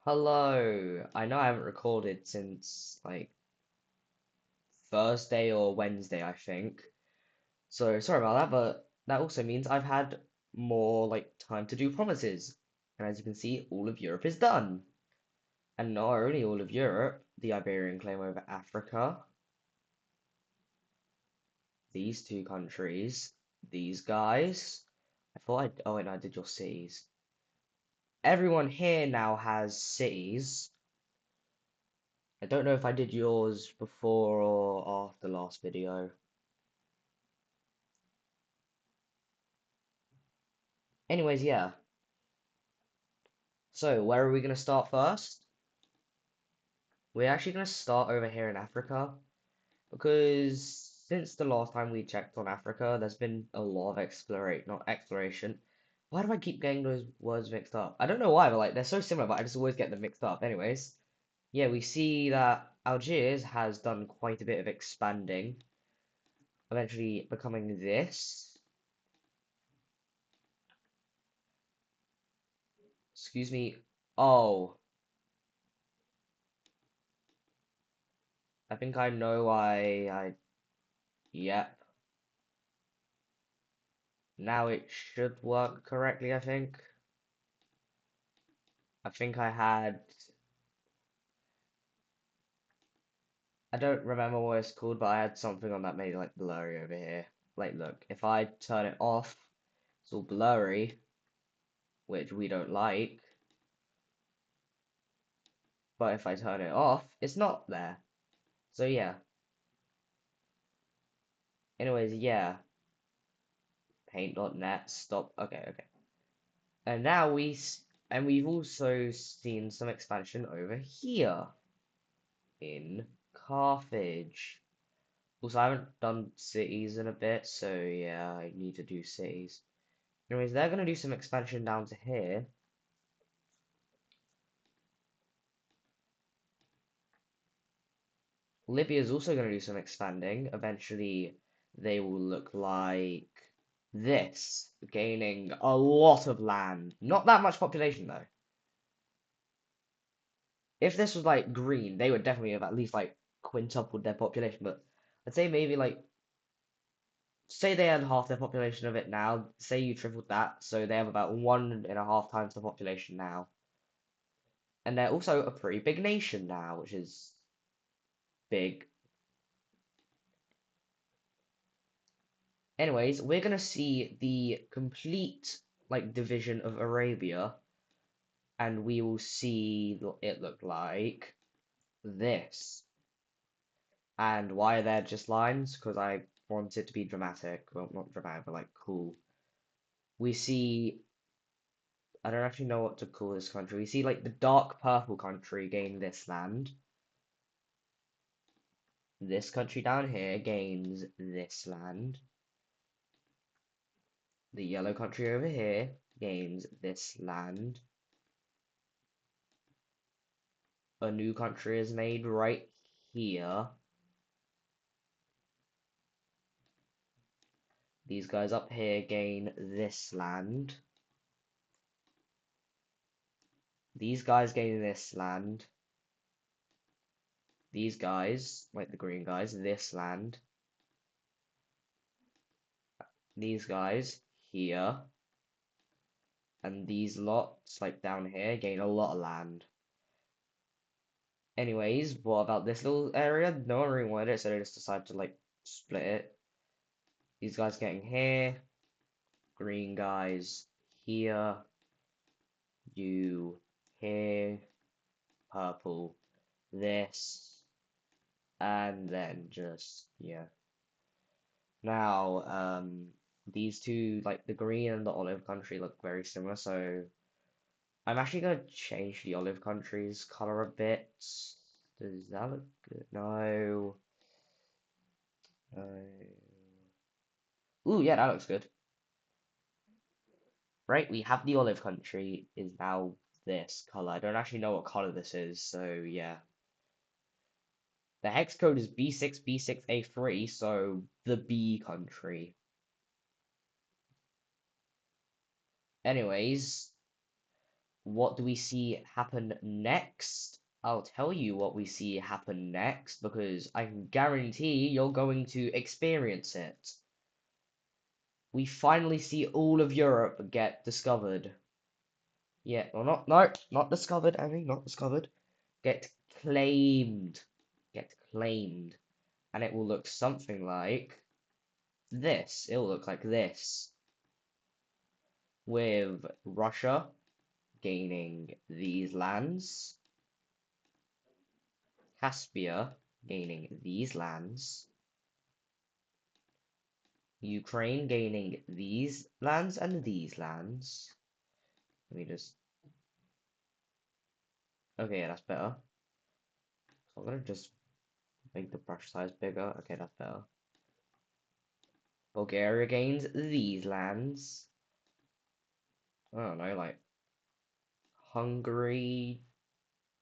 Hello. I know I haven't recorded since like Thursday or Wednesday, I think. So sorry about that, but that also means I've had more time to do promises. And as you can see, all of Europe is done. And not only all of Europe, the Iberian claim over Africa, these two countries, these guys. Oh wait, no, I did your cities. Everyone here now has cities. I don't know if I did yours before or after last video. Anyways, yeah. So, where are we going to start first? We're actually going to start over here in Africa because since the last time we checked on Africa, there's been a lot of not exploration. Why do I keep getting those words mixed up? I don't know why, but they're so similar, but I just always get them mixed up. Anyways, yeah, we see that Algiers has done quite a bit of expanding, eventually becoming this. Excuse me. Oh, I think I know why Yep. Now it should work correctly, I think. I think I don't remember what it's called, but I had something on that made it blurry over here. Look, if I turn it off, it's all blurry, which we don't like. But if I turn it off, it's not there. So yeah. Anyways, yeah. Paint.net, stop. Okay, okay. And now we've also seen some expansion over here in Carthage. Also, I haven't done cities in a bit, so yeah, I need to do cities. Anyways, they're going to do some expansion down to here. Libya is also going to do some expanding. Eventually, they will look like this, gaining a lot of land. Not that much population, though. If this was green, they would definitely have at least quintupled their population, but I'd say maybe say they had half their population of it now, say you tripled that, so they have about 1.5 times the population now. And they're also a pretty big nation now, which is big. Anyways, we're gonna see the complete division of Arabia, and we will see it look like this. And why are there just lines? Because I want it to be dramatic. Well, not dramatic, but cool. We see I don't actually know what to call this country. We see the dark purple country gain this land. This country down here gains this land. The yellow country over here gains this land. A new country is made right here. These guys up here gain this land. These guys gain this land. These guys, like the green guys, this land. These guys here. And these lots, down here, gain a lot of land. Anyways, what about this little area? No one really wanted it, so they just decided to split it. These guys getting here, green guys here, you here, purple this, and then just yeah. Now, these two, the green and the olive country, look very similar, so I'm actually gonna change the olive country's color a bit. Does that look good? No. Ooh, yeah, that looks good. Right, we have the olive country is now this color. I don't actually know what color this is, so yeah. The hex code is B6B6A3, so the B country. Anyways, what do we see happen next? I'll tell you what we see happen next because I can guarantee you're going to experience it. We finally see all of Europe get discovered. Yeah, well, not discovered, Annie, not discovered. Get claimed. Get claimed. And it will look something like this. It will look like this. With Russia gaining these lands, Caspia gaining these lands, Ukraine gaining these lands and these lands. Let me just. Okay, yeah, that's better. So I'm gonna just make the brush size bigger. Okay, that's better. Bulgaria gains these lands. I don't know, like Hungary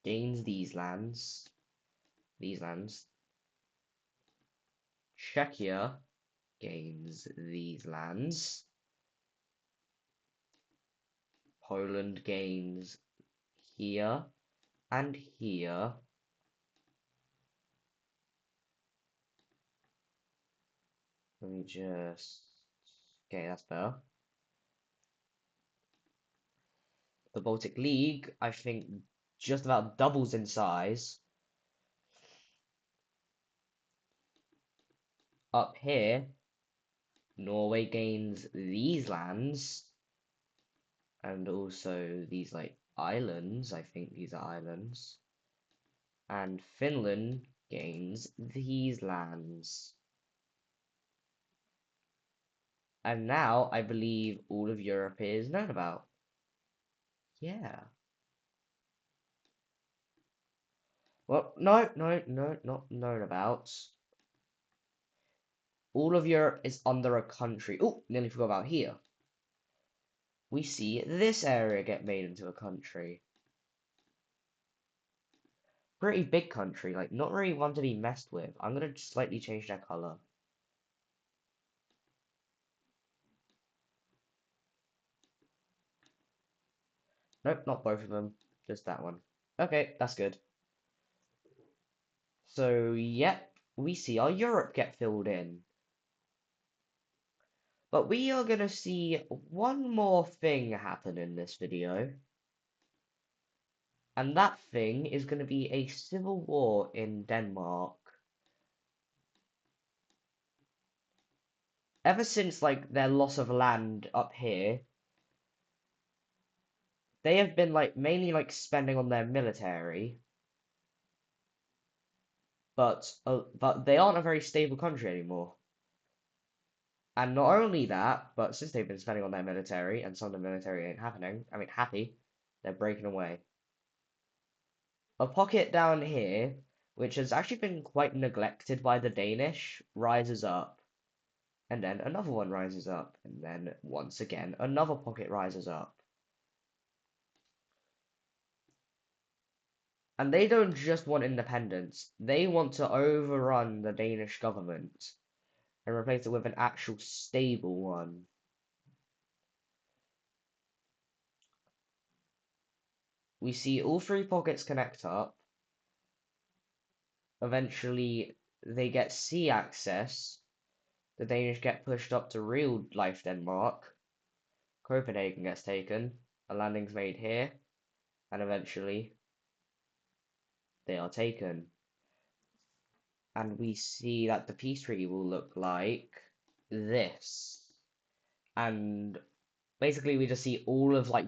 gains these lands. These lands. Czechia gains these lands. Poland gains here and here. Let me just. Okay, that's better. The Baltic League, I think, just about doubles in size. Up here, Norway gains these lands and also these like islands. I think these are islands. And Finland gains these lands. And now I believe all of Europe is known about. Yeah. Well, no, not known about. All of Europe is under a country. Oh, nearly forgot about here. We see this area get made into a country. Pretty big country, like not really one to be messed with. I'm gonna slightly change their color. Nope, not both of them, just that one. Okay, that's good. So, yep, we see our Europe get filled in. But we are gonna see one more thing happen in this video. And that thing is gonna be a civil war in Denmark. Ever since like their loss of land up here, they have been like mainly like spending on their military, but they aren't a very stable country anymore. And not only that, but since they've been spending on their military and some of the military ain't happy, they're breaking away. A pocket down here, which has actually been quite neglected by the Danish, rises up. And then another one rises up, and then once again another pocket rises up. And they don't just want independence, they want to overrun the Danish government and replace it with an actual stable one. We see all three pockets connect up. Eventually, they get sea access. The Danish get pushed up to real life Denmark. Copenhagen gets taken. A landing's made here. And eventually, they are taken. And we see that the peace treaty will look like this. And basically, we just see all of like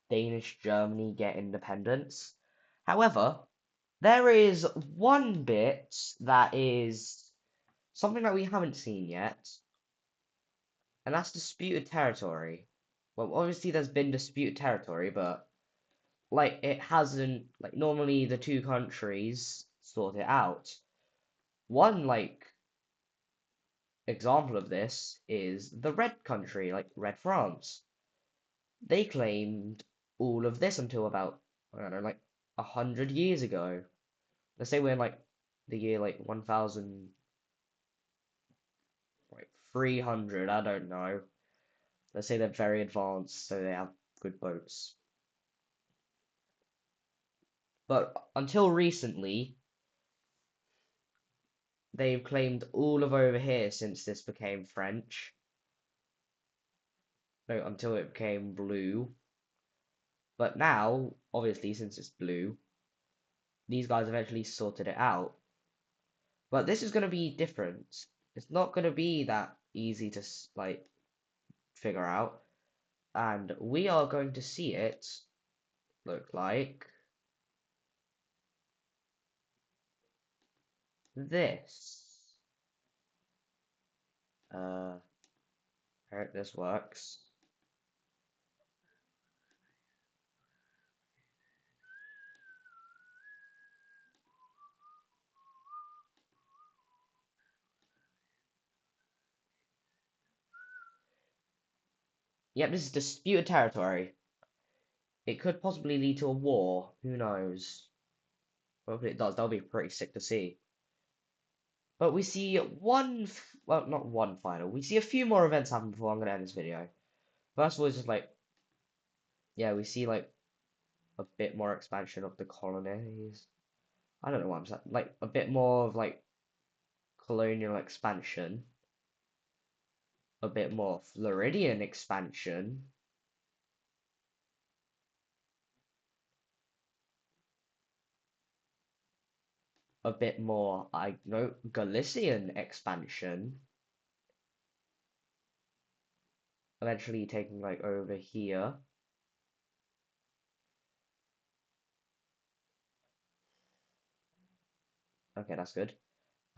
Danish Germany get independence. However, there is one bit that is something that we haven't seen yet, and that's disputed territory. Well, obviously there's been disputed territory, but like it hasn't like normally the two countries sort it out. One like example of this is the Red country, like Red France. They claimed all of this until about I don't know, like 100 years ago. Let's say we're in like the year like 1000, like 300, I don't know. Let's say they're very advanced, so they have good boats. But until recently, they've claimed all of over here since this became French. No, until it became blue. But now, obviously, since it's blue, these guys eventually sorted it out. But this is going to be different. It's not going to be that easy to like figure out, and we are going to see it look like this. I hope this works. Yep, this is disputed territory. It could possibly lead to a war. Who knows? Hopefully it does. That'll be pretty sick to see. But we see well, not one final. We see a few more events happen before I'm going to end this video. First of all, it's just like, yeah, we see like a bit more expansion of the colonies. I don't know what I'm saying. Like a bit more of like colonial expansion. A bit more Floridian expansion. A bit more, I know, Galician expansion. Eventually taking like over here. Okay, that's good.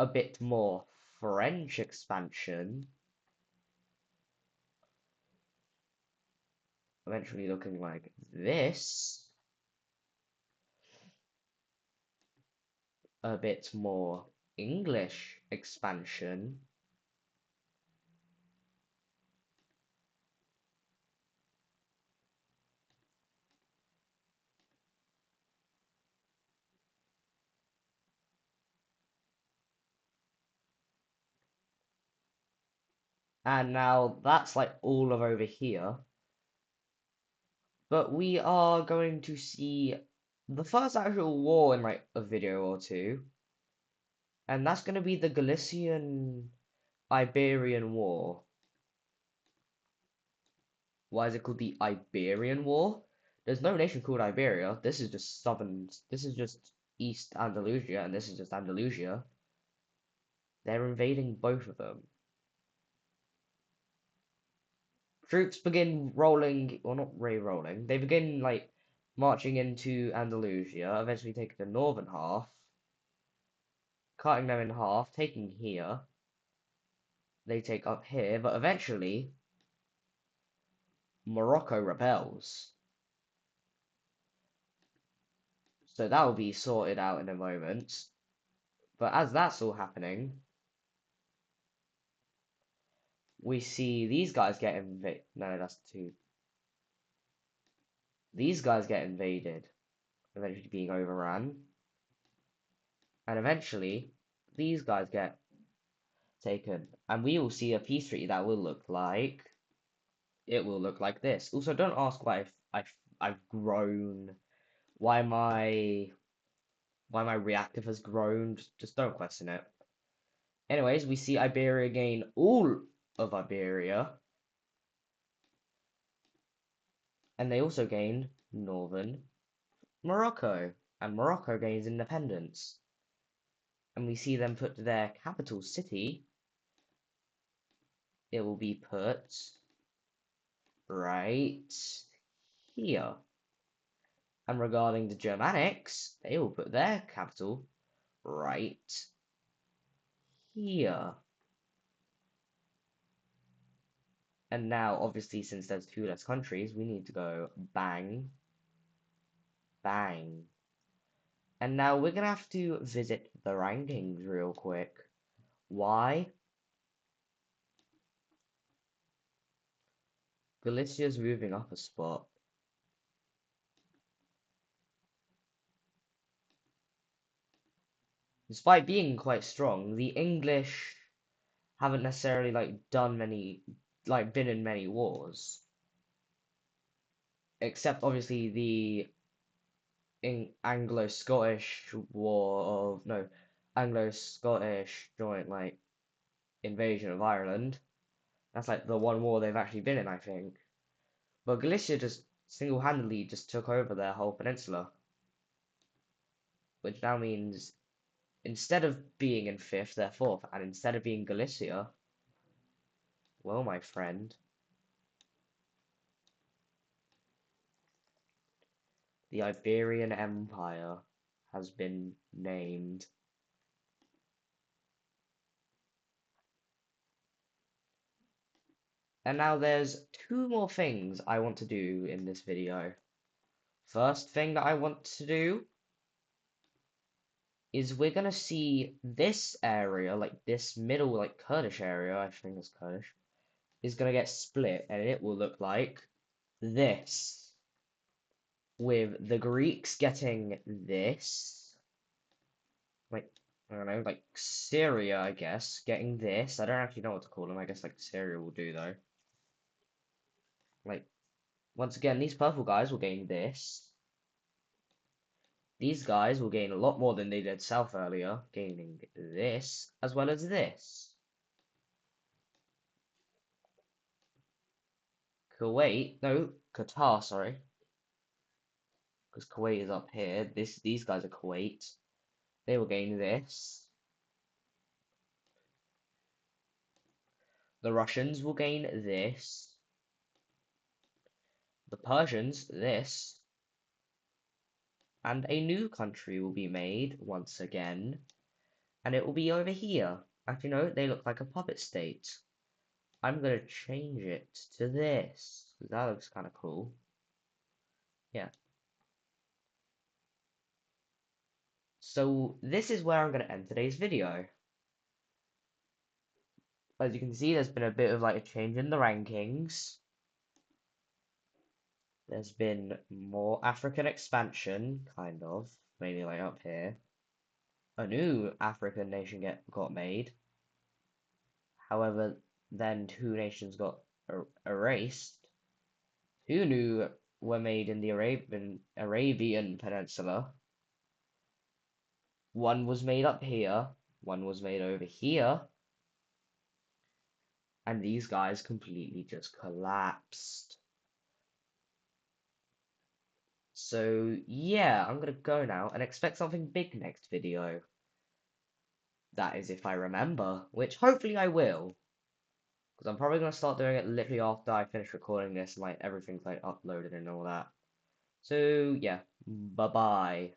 A bit more French expansion. Eventually looking like this. A bit more English expansion. And now that's like all of over here. But we are going to see the first actual war in like a video or two. And that's going to be the Galician Iberian War. Why is it called the Iberian War? There's no nation called Iberia. This is just southern. This is just East Andalusia, and this is just Andalusia. They're invading both of them. Troops begin rolling, well, not re-rolling. They begin like marching into Andalusia, eventually taking the northern half, cutting them in half, taking here. They take up here, but eventually Morocco rebels. So that will be sorted out in a moment. But as that's all happening, we see these guys get invaded. No, that's two. These guys get invaded, eventually being overrun. And eventually, these guys get taken. And we will see a peace treaty that will look like it will look like this. Also, don't ask why I've grown, why my reactive has grown. Just don't question it. Anyways, we see Iberia gain all of Iberia, and they also gain northern Morocco, and Morocco gains independence. And we see them put their capital city. It will be put right here. And regarding the Germanics, they will put their capital right here. And now, obviously, since there's two less countries, we need to go bang, bang. And now we're gonna have to visit the rankings real quick. Why? Galicia's moving up a spot. Despite being quite strong, the English haven't necessarily like been in many wars. Except obviously in Anglo-Scottish War of no Anglo-Scottish joint like invasion of Ireland. That's like the one war they've actually been in, I think. But Galicia just single-handedly just took over their whole peninsula, which now means instead of being in fifth, they're fourth, and instead of being Galicia, well, my friend, the Iberian Empire has been named. And now there's two more things I want to do in this video. First thing that I want to do is we're gonna see this area, like this middle, like Kurdish area, I think it's Kurdish, is gonna get split, and it will look like this, with the Greeks getting this, like, I don't know, like Syria, I guess, getting this. I don't actually know what to call them. I guess like Syria will do though. Like, once again, these purple guys will gain this. These guys will gain a lot more than they did south earlier, gaining this as well as this. Kuwait, no, Qatar, sorry, because Kuwait is up here. These guys are Kuwait. They will gain this. The Russians will gain this. The Persians this. And a new country will be made once again, and it will be over here. Actually, no, they look like a puppet state. I'm gonna change it to this. That looks kind of cool. Yeah. So this is where I'm gonna end today's video. As you can see, there's been a bit of like a change in the rankings. There's been more African expansion, kind of, mainly like up here. A new African nation got made. However, then two nations got erased. Two new were made in the Arabian Peninsula. One was made up here, one was made over here, and these guys completely just collapsed. So yeah, I'm gonna go now and expect something big next video. That is if I remember, which hopefully I will. Because I'm probably gonna start doing it literally after I finish recording this and like everything's like uploaded and all that. So yeah, bye bye.